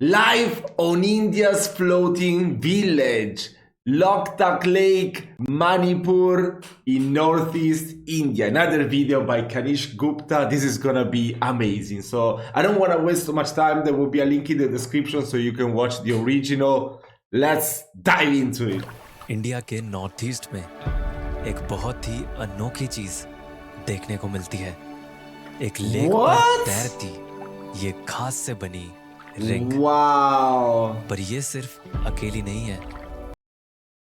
Live on India's floating village, Loktak Lake, Manipur in northeast India. Another video by Kanish Gupta. This is gonna be amazing. So I don't want to waste too much time. There will be a link in the description so you can watch the original. Let's dive into it. India के north east में एक बहुत ही अनोखी चीज देखने को मिलती है। एक लेक पर तैरती ये घास से बनी रिंग। Wow. पर ये सिर्फ अकेली नहीं है।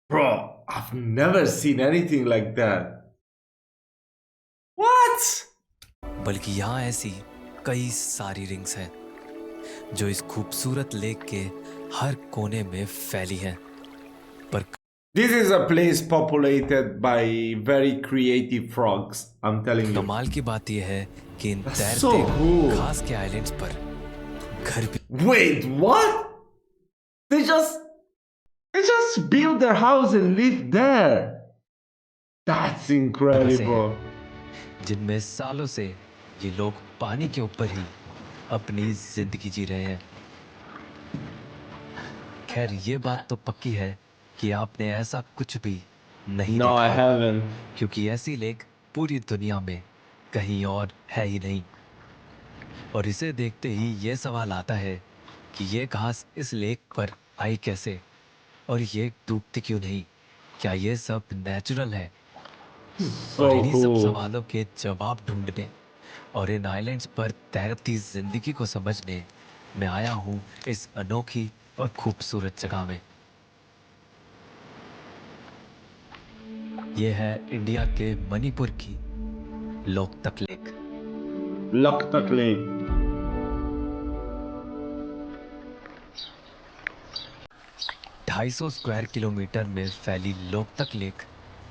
Bro, I've never seen anything like that. What? बल्कि यहाँ ऐसी कई सारी रिंग्स हैं जो इस खूबसूरत लेक के हर कोने में फैली हैं। पर This is a place populated by very creative frogs, I'm telling you. कमाल की बात यह है कि इन तैरते so cool. घास के आइलैंड्स पर घर भी। Wait, what? They just built their house and live there. That's incredible. जिनमें सालों से ये लोग पानी के ऊपर ही अपनी जिंदगी जी रहे हैं। खैर ये बात तो पक्की है कि आपने ऐसा कुछ भी नहीं No, I haven't. क्योंकि ऐसी लेक पूरी दुनिया में कहीं और है ही नहीं। और इसे देखते ही ये सवाल आता है कि ये घास इस लेक पर आई कैसे और ये डूबती क्यों नहीं? क्या ये सब नेचुरल है? और इन्हीं सब सवालों के जवाब ढूंढने और इन आइलैंड्स पर तैरती जिंदगी को समझने मैं आया हूँ इस अनोखी और खूबसूरत जगह में। यह है इंडिया के मणिपुर की लोकतक लेक। Loktak Lake. ढाई सौ स्क्वायर किलोमीटर में फैली Loktak lake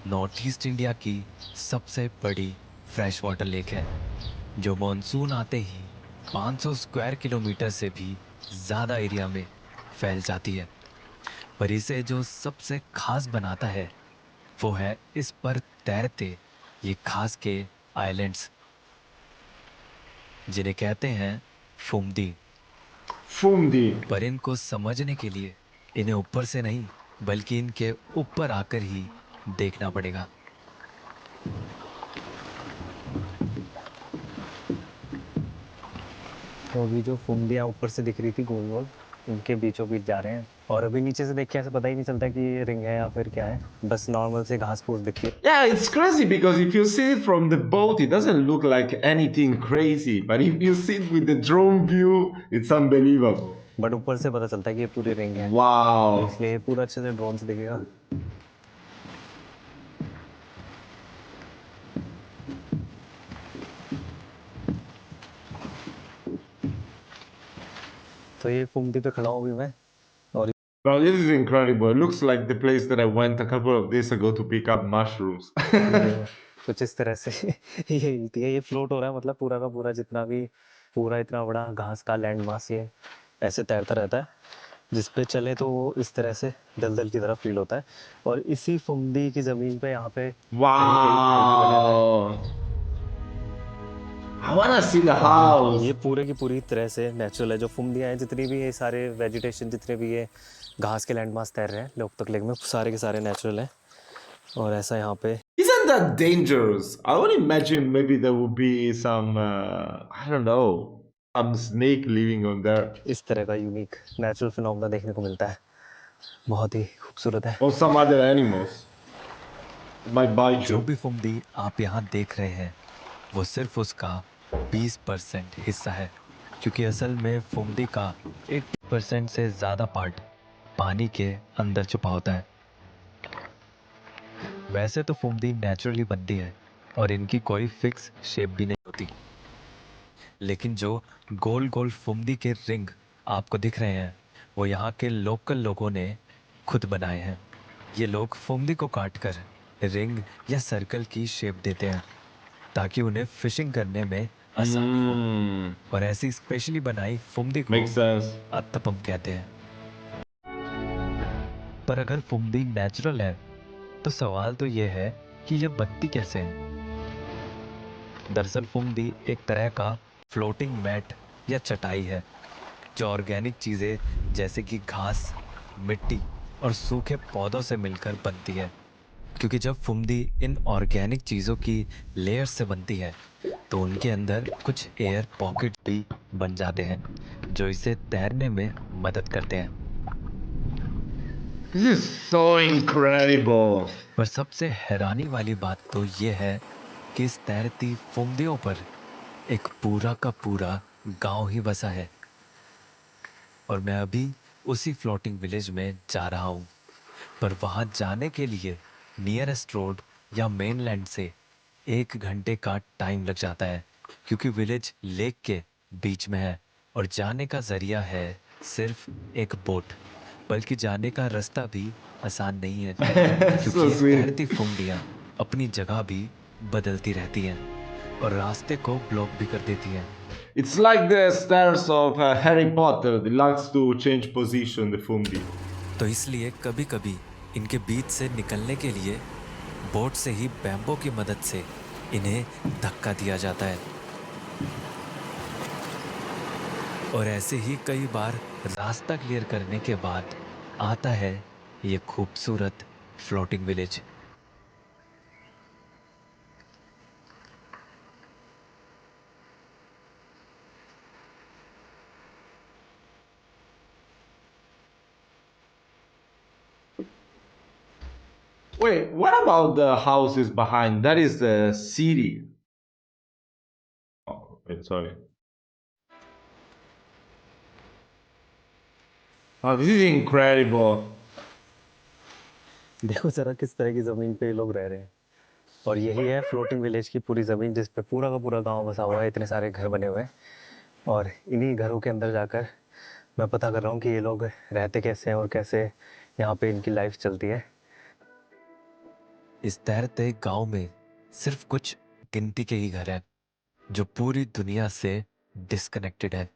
north east India की सबसे बड़ी फ्रेश वाटर लेक है जो मॉनसून आते ही 500 स्क्वायर किलोमीटर से भी ज़्यादा एरिया में फैल जाती है। पर इसे जो सबसे खास बनाता है वो है इस पर तैरते ये खास के आइलैंड्स जिन्हें कहते हैं फुमदी। पर इनको समझने के लिए इन्हें ऊपर से नहीं बल्कि इनके ऊपर आकर ही देखना पड़ेगा। तो अभी जो फुमदियाँ ऊपर से दिख रही थी गोल गोल, इनके बीचों बीच जा रहे हैं और अभी नीचे से देख के ऐसा पता ही नहीं चलता कि ये रिंग है या फिर क्या है, बस नॉर्मल से घास फूस दिखती है। Yeah, it's crazy because if you see it from the boat, it doesn't look like anything crazy. But if you see it with the drone view, it's unbelievable. But ऊपर से पता चलता है कि ये पूरी रिंग है। Wow. इसलिए पूरा अच्छे से ड्रोन से दिखेगा। तो ये फुमदी पे खड़ा हूँ अभी मैं और Well, this is incredible. It looks like the place that I went a couple of days ago to pick up mushrooms. कुछ इस तरह से ये हिलती है, ये फ्लोट हो रहा है, मतलब पूरा का पूरा जितना भी पूरा इतना बड़ा घास का लैंड मास ये ऐसे तैरता रहता है, जिस पे चले तो वो इस तरह से दलदल की तरह फील होता है। और इसी फुमदी की ज़मीन पे यहाँ पे Wow. I want to see the house. ये पूरे की पूरी तरह से नेचुरल है। जो फुमदियाँ हैं, जितनी भी ये सारे वेजिटेशन, जितने भी ये घास के लैंड मास तैर रहे हैं लोकतक लेक में, सारे के सारे नेचुरल हैं। और ऐसा यहाँ पे Isn't that dangerous? I would imagine maybe there would be some, I don't know, some snake living on there. इस तरह का यूनिक नेचुरल फिनोमेना देखने को मिलता है, बहुत ही खूबसूरत है। Or some other animals. Might bite जो you. भी फुमदी आप यहाँ देख रहे हैं वो सिर्फ उसका 20% हिस्सा है क्योंकि असल में फुमदी का 80% से ज़्यादा पार्ट पानी के अंदर छुपा होता है। वैसे तो फुमदी नेचुरली बनती है और इनकी कोई फिक्स शेप भी नहीं होती, लेकिन जो गोल गोल फुमदी के रिंग आपको दिख रहे हैं वो यहाँ के लोकल लोगों ने खुद बनाए हैं। ये लोग फुमदी को काटकर रिंग या सर्कल की शेप देते हैं ताकि उन्हें फिशिंग करने में आसानी हो। और ऐसी स्पेशली बनाई फुमदी को Makes sense. अत्तपम कहते हैं। पर अगर फुमदी नेचुरल है तो सवाल तो ये है कि ये बनती कैसे है। दरअसल फुमदी एक तरह का फ्लोटिंग मैट या चटाई है जो ऑर्गेनिक चीज़ें जैसे कि घास, मिट्टी और सूखे पौधों से मिलकर बनती है। क्योंकि जब फुमदी इन ऑर्गेनिक चीज़ों की लेयर से बनती है तो उनके अंदर कुछ एयर पॉकेट भी बन जाते हैं जो इसे तैरने में मदद करते हैं। This is so incredible. पर सबसे हैरानी वाली बात तो ये है कि इस तैरती फुमदियों पर एक पूरा का पूरा गांव ही बसा है। और मैं अभी उसी फ्लोटिंग विलेज में जा रहा हूँ। पर वहां जाने के लिए नियरेस्ट रोड या मेनलैंड से 1 घंटे का टाइम लग जाता है क्योंकि विलेज लेक के बीच में है और जाने का जरिया है सिर्फ एक बोट। बल्कि जाने का रास्ता भी आसान नहीं है क्योंकि So ये sweet. तैरती फुमदियाँ अपनी जगह भी बदलती रहती हैं और रास्ते को ब्लॉक भी कर देती हैं। It's like the stairs of Harry Potter. They likes to change position, the Fumdi. तो इसलिए कभी कभी इनके बीच से निकलने के लिए बोट से ही बैम्बो की मदद से इन्हें धक्का दिया जाता है। और ऐसे ही कई बार रास्ता क्लियर करने के बाद आता है ये खूबसूरत floating village. Wait, what about the houses behind? That is the city. Oh, wait, sorry. Oh, this is incredible. देखो जरा किस तरह की ज़मीन पे ये लोग रह रहे हैं। और यही है फ्लोटिंग विलेज की पूरी ज़मीन जिस पे पूरा का पूरा गांव बसा हुआ है। इतने सारे घर बने हुए हैं और इन्हीं घरों के अंदर जाकर मैं पता कर रहा हूँ कि ये लोग रहते कैसे हैं और कैसे यहाँ पे इनकी लाइफ चलती है। इस तैरते गांव में सिर्फ कुछ गिनती के ही घर हैं जो पूरी दुनिया से डिस्कनेक्टेड है।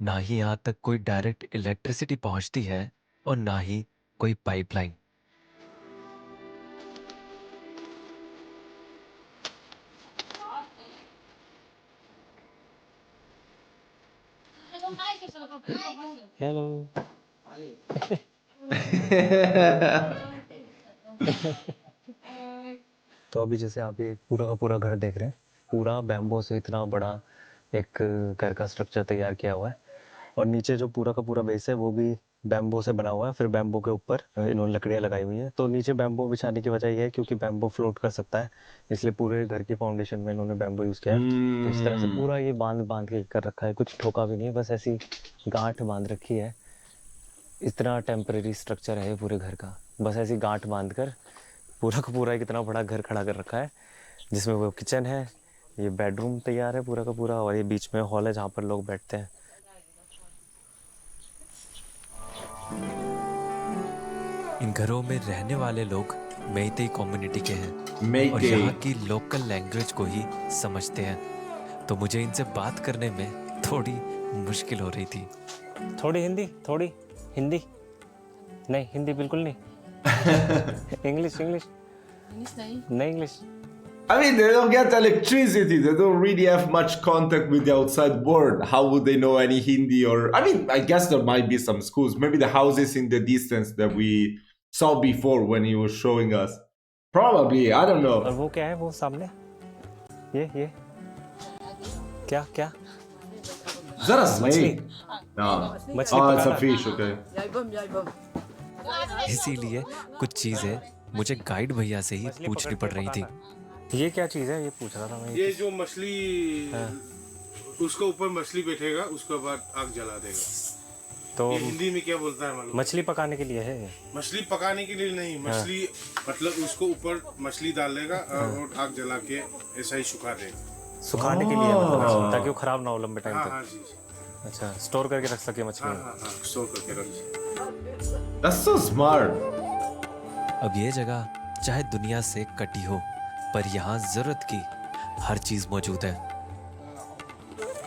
ना ही यहाँ तक कोई डायरेक्ट इलेक्ट्रिसिटी पहुंचती है और ना ही कोई पाइपलाइन। हेलो। तो अभी जैसे आप ये पूरा का पूरा घर देख रहे हैं, पूरा बैम्बो से इतना बड़ा एक घर का स्ट्रक्चर तैयार किया हुआ है। और नीचे जो पूरा का पूरा बेस है वो भी बैम्बो से बना हुआ है। फिर बैम्बो के ऊपर इन्होंने लकड़ियाँ लगाई हुई हैं। तो नीचे बैम्बो बिछाने की वजह यह है क्योंकि बैम्बो फ्लोट कर सकता है, इसलिए पूरे घर की फाउंडेशन में इन्होंने बैम्बो यूज़ किया है। तो इस तरह से पूरा ये बांध बांध के कर रखा है, कुछ ठोका भी नहीं है, बस ऐसी गांठ बांध रखी है। इतना टेम्परेरी स्ट्रक्चर है पूरे घर का, बस ऐसी गांठ बांध कर पूरा का पूरा एक इतना बड़ा घर खड़ा कर रखा है जिसमें वो किचन है, ये बेडरूम तैयार है पूरा का पूरा, और ये बीच में हॉल है जहाँ पर लोग बैठते हैं। इन घरों में रहने वाले लोग मेइतेई कम्युनिटी के हैं और Meitei. यहाँ की लोकल लैंग्वेज को ही समझते हैं। तो मुझे इनसे बात करने में थोड़ी मुश्किल हो रही थी। थोड़ी हिंदी नहीं, हिंदी बिल्कुल नहीं। इंग्लिश नहीं English. I mean, they don't get electricity. They don't really have much contact with the outside world. How would they know any Hindi? Or, I mean, I guess there might be some schools. Maybe the houses in the distance that we saw before when he was showing us. Probably, I don't और know. वो क्या है वो सामने, ये क्या क्या Is that a snake? No. मछली Oh, it's a पकाना। fish, okay. इसीलिए कुछ चीजें मुझे गाइड भैया से ही पूछनी पड़ रही थी। ये क्या चीज़ है, ये पूछ रहा था मैं। ये जो मछली उसके ऊपर मछली बैठेगा, उसके बाद आग जला देगा। तो ये हिंदी में क्या बोलता है मालूम? मछली पकाने के लिए है ये। मछली पकाने के लिए नहीं, मछली मतलब उसको ऊपर मछली डाल देगा और आग जला के ऐसा ही सुखा देगा। सुखाने के लिए मतलब, ताकि वो खराब ना हो लंबे टाइम हाँ तक। हाँ जी। अच्छा, स्टोर करके रख सके मछली। हाँ, स्टोर करके रख। That's so smart. अब ये जगह चाहे दुनिया से कटी हो पर यहाँ जरूरत की हर चीज मौजूद है।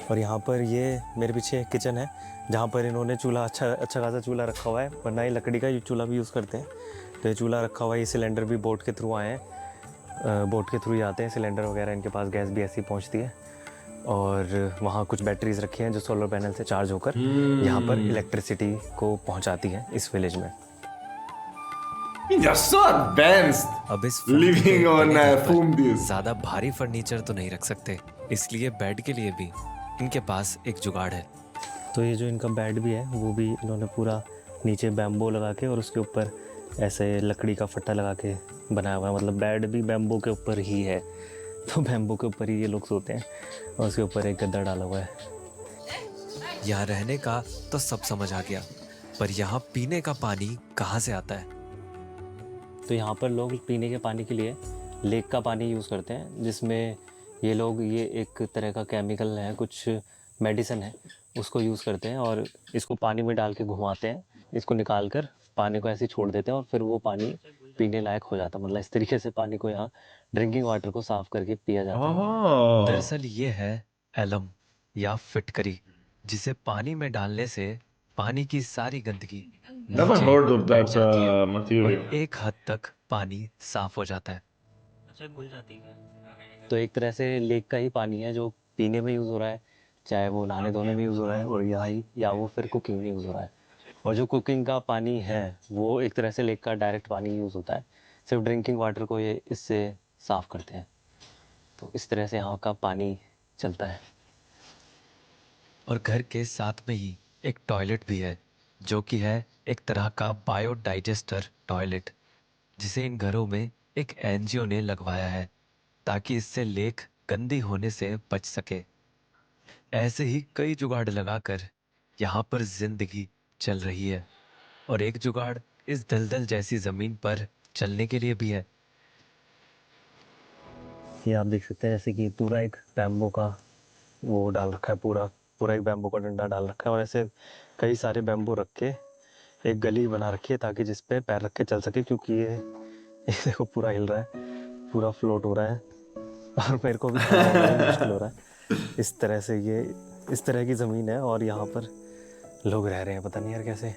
और यहाँ पर ये मेरे पीछे एक किचन है जहाँ पर इन्होंने चूल्हा, अच्छा खासा चूल्हा रखा हुआ है, वरना ये लकड़ी का चूल्हा भी यूज़ करते हैं। तो ये चूल्हा रखा हुआ है। ये सिलेंडर भी बोट के थ्रू आए हैं, बोट के थ्रू ही आते हैं सिलेंडर वगैरह, इनके पास गैस भी ऐसी पहुँचती है। और वहाँ कुछ बैटरीज रखी हैं जो सोलर पैनल से चार्ज होकर यहाँ पर इलेक्ट्रिसिटी को पहुँचाती हैं इस विलेज में। They are so advanced. अब इस Living on phumdis. ज्यादा भारी फर्नीचर तो नहीं रख सकते, इसलिए बेड के लिए भी इनके पास एक जुगाड़ है। तो ये जो इनका बेड भी है वो भी इन्होंने पूरा नीचे बैम्बो लगा के और उसके ऊपर ऐसे लकड़ी का फट्टा लगा के बनाया हुआ है, मतलब बेड भी बैम्बो के ऊपर ही है। तो बैम्बो के ऊपर ही ये लोग सोते हैं और उसके ऊपर एक गद्दा डाला हुआ है। यहाँ रहने का तो सब समझ आ गया, पर यहाँ पीने का पानी कहाँ से आता है? तो यहाँ पर लोग पीने के पानी के लिए लेक का पानी यूज़ करते हैं, जिसमें ये लोग ये एक तरह का केमिकल है, कुछ मेडिसिन है, उसको यूज़ करते हैं और इसको पानी में डाल के घुमाते हैं, इसको निकाल कर पानी को ऐसे ही छोड़ देते हैं और फिर वो पानी पीने लायक हो जाता है। मतलब इस तरीके से पानी को यहाँ ड्रिंकिंग वाटर को साफ़ करके पिया जाता है। दरअसल ये है एलम या फिटकरी, जिसे पानी में डालने से पानी की सारी गंदगी Never नीचे heard of बैठ that जाती है material. और एक हद तक पानी साफ हो जाता है। तो एक तरह से लेक का ही पानी है जो पीने में यूज़ हो रहा है, चाहे वो नहाने धोने में यूज़ हो रहा है और या वो फिर कुकिंग में यूज़ हो रहा है। और जो कुकिंग का पानी है वो एक तरह से लेक का डायरेक्ट पानी यूज़ होता है, सिर्फ ड्रिंकिंग वाटर को ये इससे साफ़ करते हैं। तो इस तरह से यहाँ का पानी चलता है। और घर के साथ में ही एक टॉयलेट भी है, जो कि है एक तरह का बायोडाइजेस्टर टॉयलेट, जिसे इन घरों में एक एनजीओ ने लगवाया है ताकि इससे लेक गंदी होने से बच सके। ऐसे ही कई जुगाड़ लगाकर यहाँ पर जिंदगी चल रही है और एक जुगाड़ इस दलदल जैसी जमीन पर चलने के लिए भी है। ये आप देख सकते हैं जैसे कि पूरा एक बैम्बो का वो डाल रखा है, पूरा पूरा एक बैम्बो का डंडा डाल रखा है और ऐसे कई सारे बैम्बो रख के एक गली बना रखी है ताकि जिस पे पैर रख के चल सके, क्योंकि ये देखो पूरा हिल रहा है, पूरा फ्लोट हो रहा है और मेरे को भी खड़ा होना भी मुश्किल हो रहा है। इस तरह से ये इस तरह की ज़मीन है और यहाँ पर लोग रह रहे हैं, पता नहीं यार कैसे।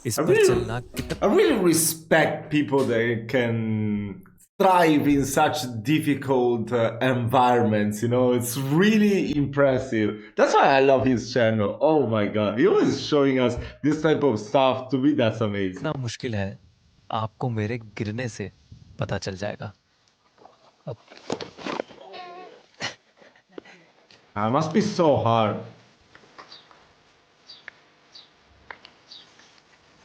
इस I पर चलना really, कितना I really respect people that can thrive in such difficult environments. You know, it's really impressive. That's why I love his channel. Oh my god, he always showing us this type of stuff. To me, that's amazing. मुश्किल है आपको मेरे गिरने से पता चल जाएगा। It must be so hard.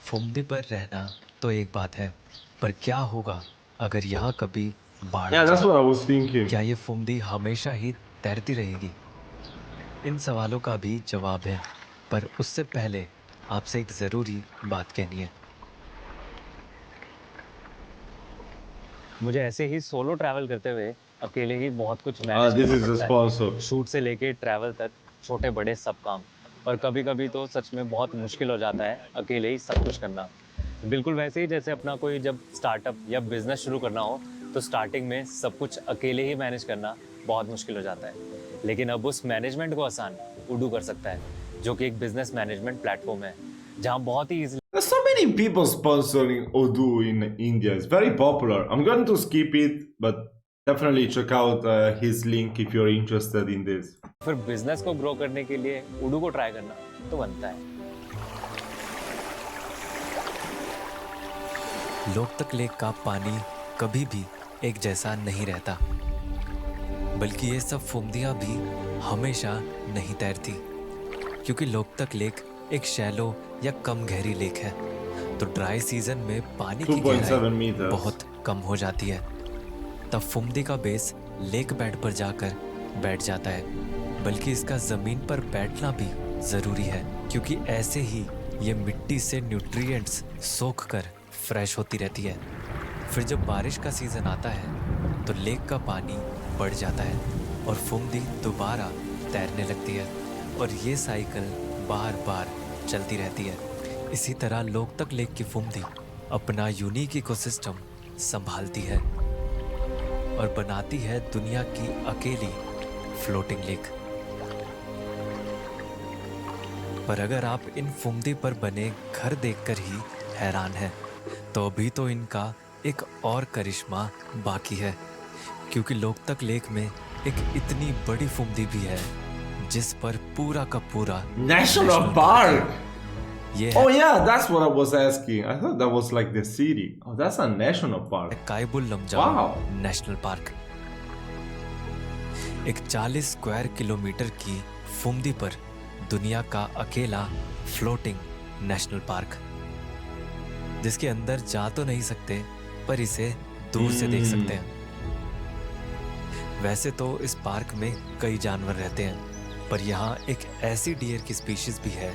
Phumdi पर रहना तो एक बात है, पर क्या होगा अगर यहाँ कभी बाढ़ आ Yeah, that's जाए? what I was thinking. क्या ये फुमदी हमेशा ही तैरती रहेगी? इन सवालों का भी जवाब है, पर उससे पहले आपसे एक ज़रूरी बात कहनी है। मुझे ऐसे ही सोलो ट्रैवल करते हुए अकेले ही बहुत कुछ This मैनेज is करना the पड़ता sponsor. है, शूट से लेके ट्रैवल तक, छोटे बड़े सब काम। और कभी कभी तो सच में बहुत मुश्किल हो जाता है अकेले ही सब कुछ करना। बिल्कुल वैसे ही जैसे अपना कोई जब स्टार्टअप या बिजनेस शुरू करना हो तो स्टार्टिंग में सब कुछ अकेले ही मैनेज करना बहुत मुश्किल हो जाता है, लेकिन अब उस मैनेजमेंट को आसान उडू कर सकता है, जो कि एक बिजनेस मैनेजमेंट प्लेटफॉर्म है जहाँ बहुत ही There's so many people sponsoring Odoo in India. It's very popular. I'm going to skip it, but definitely check out his link if you're interested in this. फिर बिजनेस को grow करने के लिए उडू को ट्राई करना तो बनता है। लोकतक लेक का पानी कभी भी एक जैसा नहीं रहता, बल्कि ये सब फुमदियाँ भी हमेशा नहीं तैरती, क्योंकि लोकतक लेक एक शैलो या कम गहरी लेक है, तो ड्राई सीजन में पानी की 2.7 गहराई meters. बहुत कम हो जाती है। तब फुमदी का बेस लेक बेड पर जाकर बैठ जाता है, बल्कि इसका जमीन पर बैठना भी जरूरी है, क्योंकि ऐसे ही ये मिट्टी से न्यूट्रिएंट्स सोख कर फ्रेश होती रहती है। फिर जब बारिश का सीजन आता है तो लेक का पानी बढ़ जाता है और फुमदी दोबारा तैरने लगती है और ये साइकिल बार बार चलती रहती है। इसी तरह लोकतक लेक की फुमदी अपना यूनिक इकोसिस्टम संभालती है और बनाती है दुनिया की अकेली फ्लोटिंग लेक। पर अगर आप इन फुमदी पर बने घर देखकर ही हैरान हैं, तो अभी तो इनका एक और करिश्मा बाकी है, क्योंकि लोकतक लेक में एक इतनी बड़ी फुमदी भी है जिस पर पूरा का पूरा National Park. ये Oh है yeah, that's what I was asking. I thought that was like the city. Oh, that's a national park. Keibul Lamjao Wow. National park. एक 40 स्क्वायर किलोमीटर की फुमदी पर दुनिया का अकेला फ्लोटिंग नेशनल पार्क, जिसके अंदर जा तो नहीं सकते पर इसे दूर से देख सकते हैं। वैसे तो इस पार्क में कई जानवर रहते हैं, पर यहाँ एक ऐसी डियर की स्पीशीज भी है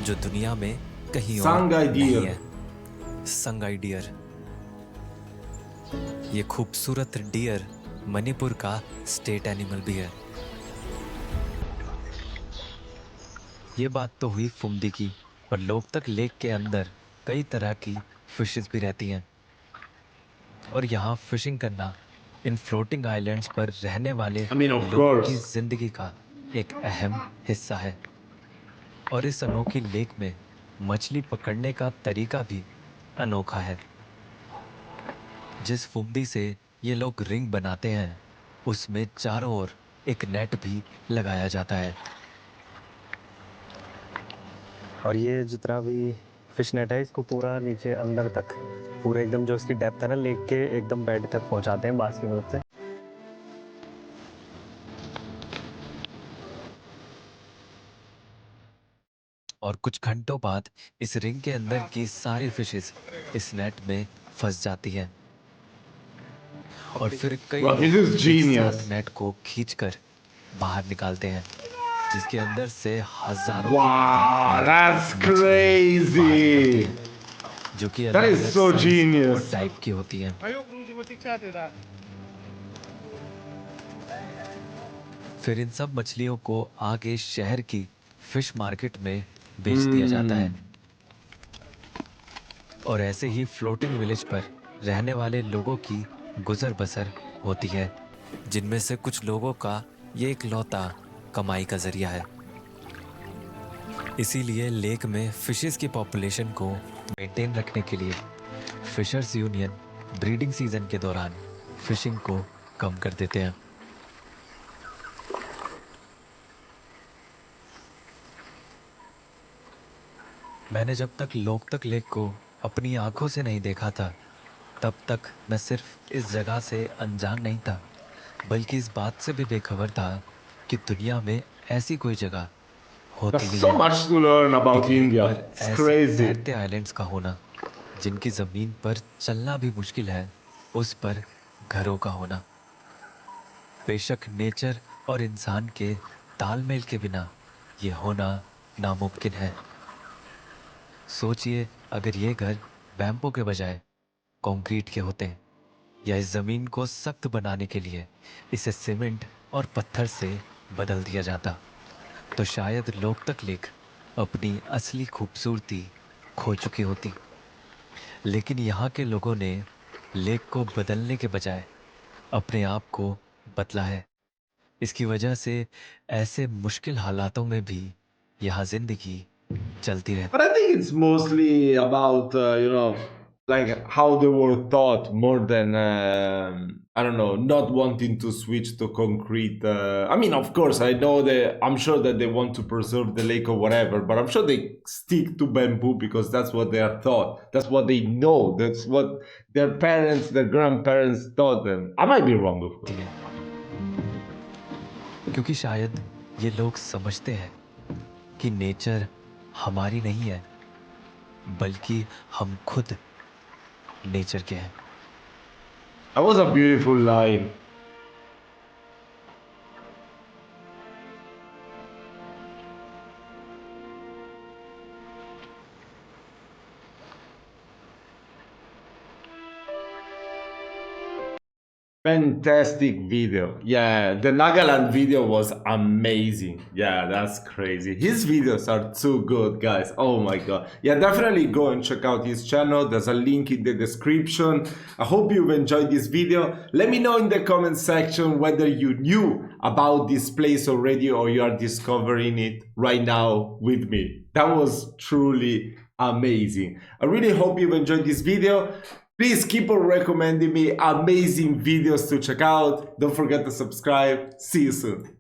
जो दुनिया में कहीं और Sangai नहीं deer. है। संगाई डियर। ये खूबसूरत डियर मणिपुर का स्टेट एनिमल भी है। ये बात तो हुई फुमदी की, पर लोकतक लेक के अंदर कई तरह की फिशेस भी रहती हैं और यहाँ फिशिंग करना इन फ्लोटिंग आइलैंड्स पर रहने वाले I mean, of लोगों की course. जिंदगी का एक अहम हिस्सा है। और इस अनोखी लेक में मछली पकड़ने का तरीका भी अनोखा है। जिस फुमदी से ये लोग रिंग बनाते हैं उसमें चारों ओर एक नेट भी लगाया जाता है। और ये जितना भी फिश नेट है इसको पूरा नीचे अंदर तक पूरे एकदम जो इसकी डेप्थ है ना लेक के एकदम बेड तक पहुंचाते हैं बांस की मदद से। और कुछ घंटों बाद इस रिंग के अंदर की सारी फिशेस इस नेट में फंस जाती हैं और फिर कई Wow, this लोग is एक genius. साथ नेट को खींचकर बाहर निकालते हैं, जिसके अंदर से हजारों Wow, that's बाहर निकलते crazy. हैं, जो कि That अलग is अलग so साइज और genius. टाइप की होती हैं। फिर इन सब मछलियों को आगे शहर की फिश मार्केट में बेच दिया जाता है और ऐसे ही फ्लोटिंग विलेज पर रहने वाले लोगों की गुजर बसर होती है, जिनमें से कुछ लोगों का ये इकलौता कमाई का जरिया है। इसीलिए लेक में फिशेस की पॉपुलेशन को मेंटेन रखने के लिए फिशर्स यूनियन ब्रीडिंग सीजन के दौरान फिशिंग को कम कर देते हैं। मैंने जब तक लोकतक लेक को अपनी आंखों से नहीं देखा था तब तक मैं सिर्फ इस जगह से अनजान नहीं था, बल्कि इस बात से भी बेखबर था कि दुनिया में ऐसी कोई जगह होती There's भी so है। much to learn एक about लेक India. पर It's ऐसे crazy. तैरते आइलैंड्स का होना जिनकी जमीन पर चलना भी मुश्किल है, उस पर घरों का होना। बेशक नेचर और इंसान के तालमेल के बिना ये होना नामुमकिन है। सोचिए अगर ये घर बैम्बू के बजाय कंक्रीट के होते हैं, या इस जमीन को सख्त बनाने के लिए इसे सीमेंट और पत्थर से बदल दिया जाता, तो शायद लोकतक लेक अपनी असली खूबसूरती खो चुकी होती। लेकिन यहाँ के लोगों ने लेक को बदलने के बजाय अपने आप को बदला है। इसकी वजह से ऐसे मुश्किल हालातों में भी यहाँ जिंदगी चलती रहती। But I think it's mostly about, like how they were taught more than, I don't know, not wanting to switch to concrete. I mean, of course, I'm sure that they want to preserve the lake or whatever, but I'm sure they stick to bamboo because that's what they are taught. That's what they know. That's what their parents, their grandparents taught them. I might be wrong, of course. है क्योंकि शायद ये लोग समझते हैं कि nature हमारी नहीं है, बल्कि हम खुद नेचर के हैं। That was a beautiful line. Fantastic video. Yeah, the Nagaland video was amazing. Yeah, that's crazy. His videos are too good, guys. Oh my god. Yeah, definitely go and check out his channel. There's a link in the description. I hope you've enjoyed this video. Let me know in the comment section whether you knew about this place already or you are discovering it right now with me. That was truly amazing. I really hope you've enjoyed this video. Please keep on recommending me amazing videos to check out. Don't forget to subscribe. See you soon.